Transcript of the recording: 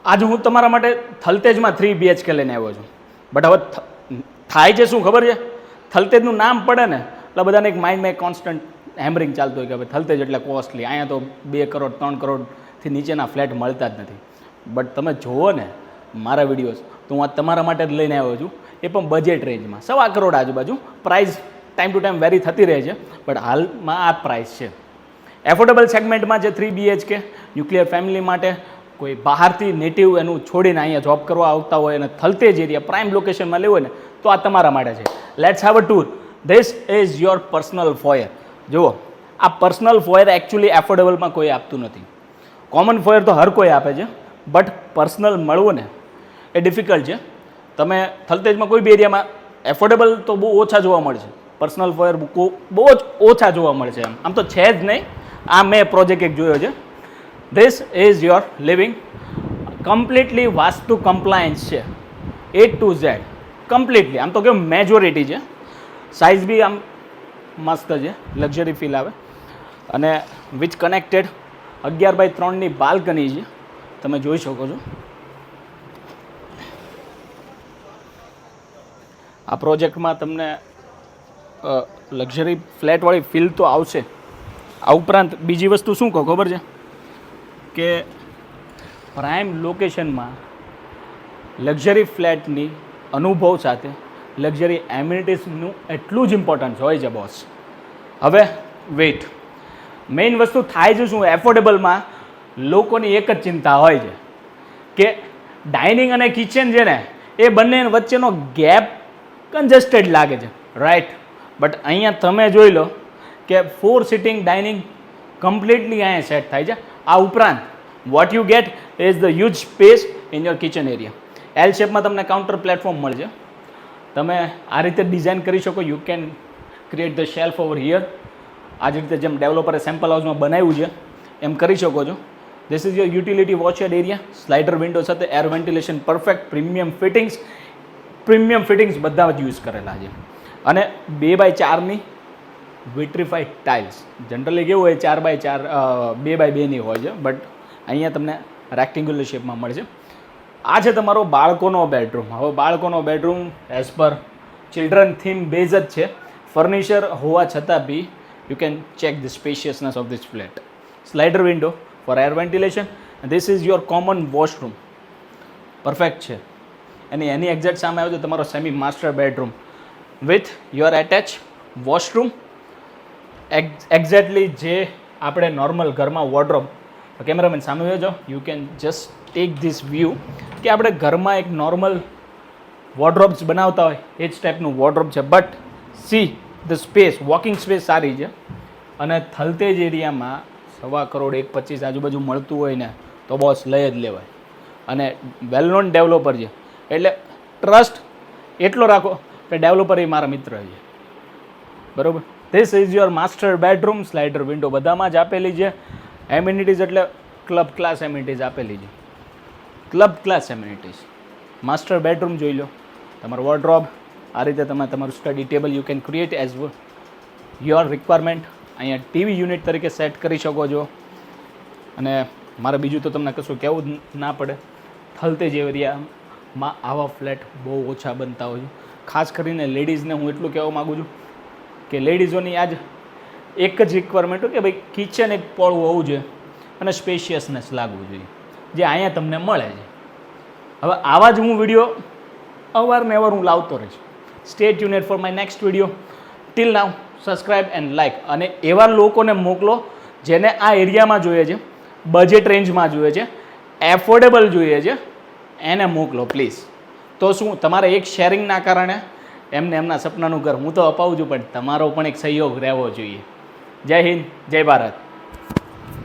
આજે હું તમારા માટે થલતેજમાં 3 BHK લઈને આવ્યો છું. બટ હવે થાય છે શું ખબર છે? થલતેજનું નામ પડે ને એટલે બધાને એક માઇન્ડમાં એક કોન્સ્ટન્ટ હેમરિંગ ચાલતું હોય કે ભાઈ થલતેજ એટલે કોસ્ટલી, અહીંયા તો 2 કરોડ 3 કરોડથી નીચેના ફ્લેટ મળતા જ નથી. બટ તમે જુઓ ને મારા વિડીયોઝ, તો હું આ તમારા માટે જ લઈને આવ્યો છું, એ પણ બજેટ રેન્જમાં 1.25 કરોડ આજુબાજુ. Price time to time very થતી રહે છે, બટ હાલમાં આ પ્રાઇસ છે. એફોર્ડેબલ સેગમેન્ટમાં જે 3 BHK ન્યુક્લિયર ફેમિલી માટે, કોઈ બહારથી નેટિવ એનું છોડીને અહીંયા જોબ કરવા આવતા હોય અને થલતેજ એરિયા પ્રાઇમ લોકેશનમાં લેવું હોય ને, તો આ તમારા માટે છે. Let's have a tour. This is your personal foyer. જુઓ, આ પર્સનલ ફોયર એકચ્યુઅલી એફોર્ડેબલમાં કોઈ આપતું નથી. કોમન ફોયર તો હર કોઈ આપે છે, બટ પર્સનલ મળવું ને એ ડિફિકલ્ટ છે. તમે થલતેજમાં કોઈ બી એરિયામાં એફોર્ડેબલ તો બહુ ઓછા જોવા મળશે, પર્સનલ ફોયર બહુ જ ઓછા જોવા મળશે. આમ તો છે જ નહીં. આ મેં પ્રોજેક્ટ એક જોયો છે. This is your living. Completely vastu compliance છે, A to Z કમ્પ્લીટલી. આમ તો કેવું મેજોરિટી છે. સાઇઝ બી આમ મસ્ત છે, લક્ઝરી ફીલ આવે. અને વિચ કનેક્ટેડ 11x3ની બાલ્કની છે, તમે જોઈ શકો છો. આ પ્રોજેક્ટમાં તમને લક્ઝરી ફ્લેટવાળી ફીલ તો આવશે. આ ઉપરાંત બીજી વસ્તુ શું કહો ખબર છે કે પ્રાઇમ લોકેશનમાં લક્ઝરી ફ્લેટની અનુભવ સાથે લક્ઝરી એમ્યુનિટીઝનું એટલું જ ઇમ્પોર્ટન્સ હોય છે બોસ. હવે વેઇટ, મેઇન વસ્તુ થાય છે શું, એફોર્ડેબલમાં લોકોની એક જ ચિંતા હોય છે કે ડાઇનિંગ અને કિચન છે ને એ બંને વચ્ચેનો ગેપ કન્જેસ્ટેડ લાગે છે, રાઈટ? બટ અહીંયા તમે જોઈ લો કે 4 સિટિંગ ડાઇનિંગ કમ્પ્લીટલી અહીંયા સેટ થાય છે. આ ઉપરાંત what you get is the huge space in your kitchen area. L શેપમાં તમને કાઉન્ટર પ્લેટફોર્મ મળશે. તમે આ રીતે ડિઝાઇન કરી શકો. You can create the shelf over here. આ જ રીતે જેમ ડેવલપરે સેમ્પલ હાઉસમાં બનાવ્યું છે એમ કરી શકો છો. This is your utility washed area. Slider window સાથે air ventilation perfect. Premium fittings બધા જ યુઝ કરેલા છે. અને 2x4ની વિટ્રીફાઈડ ટાઇલ્સ. જનરલી કેવું હોય 4x4 2x2ની હોય છે, બટ અહીંયા તમને રેક્ટેન્ગ્યુલર શેપમાં મળશે. આ છે તમારો બાળકોનો બેડરૂમ. હવે બાળકોનો bedroom as per children theme base જ છે. ફર્નિચર હોવા છતાં બી you can check the spaciousness of this flat. Slider window for air ventilation. This is your common washroom. Perfect છે. એની એક્ઝેક્ટ સામે આવ્યો છે તમારો semi master bedroom with your attach washroom. Exactly જે આપણે નોર્મલ ઘરમાં વોર્ડરોબ, કેમેરામેન સામે આવ્યો છો, you can just take this view કે આપણે ઘરમાં એક નોર્મલ વોર્ડરોબ્સ બનાવતા હોય એ જ ટાઈપનું વોર્ડરોબ છે. But see the space, walking space સારી છે. અને થલતેજ એરિયામાં 1.25 કરોડ 1.25 આજુબાજુ મળતું હોય ને તો બોસ લઈ જ લેવાય. અને વેલ નોન ડેવલપર છે એટલે ટ્રસ્ટ એટલો રાખો કે ડેવલપર એ મારા મિત્ર છે, બરાબર? This is your master bedroom. Slider window બધામાં જ આપેલી છે. એમ્યુનિટીઝ એટલે ક્લબ ક્લાસ એમ્યુનિટીઝ આપેલી છે. Club class amenities. Master bedroom જોઈ લો. તમારો વોર્ડરોબ આ રીતે તમે તમારું study table you can create as your requirement. અહીંયા ટીવી યુનિટ તરીકે સેટ કરી શકો છો. અને મારે બીજું તો તમને કશું કહેવું જ ના પડે. થલતેજ એરિયામાં આવા ફ્લેટ બહુ ઓછા બનતા હોય છે. ખાસ કરીને લેડીઝને હું એટલું કહેવા માગું છું કે લેડીઝોની આજ એક જ રિક્વાયરમેન્ટ હોય કે ભાઈ કિચન એક પોળું હોવું જોઈએ અને સ્પેશિયસનેસ લાગવું જોઈએ, જે અહીંયા તમને મળે છે. હવે આવા જ હું વિડીયો અવારનવાર હું લાવતો રહીશ. Stay tuned for my next video. Till now subscribe and like. અને એવા લોકોને મોકલો જેને આ એરિયામાં જોઈએ છે, બજેટ રેન્જમાં જોઈએ છે, એફોર્ડેબલ જોઈએ છે, એને મોકલો પ્લીઝ. તો શું તમારે એક શેરિંગના કારણે એમને એમના સપનાનું ઘર હું તો અપાવું છું, પણ તમારો પણ એક સહયોગ રહેવો જોઈએ. જય હિન્દ, જય ભારત.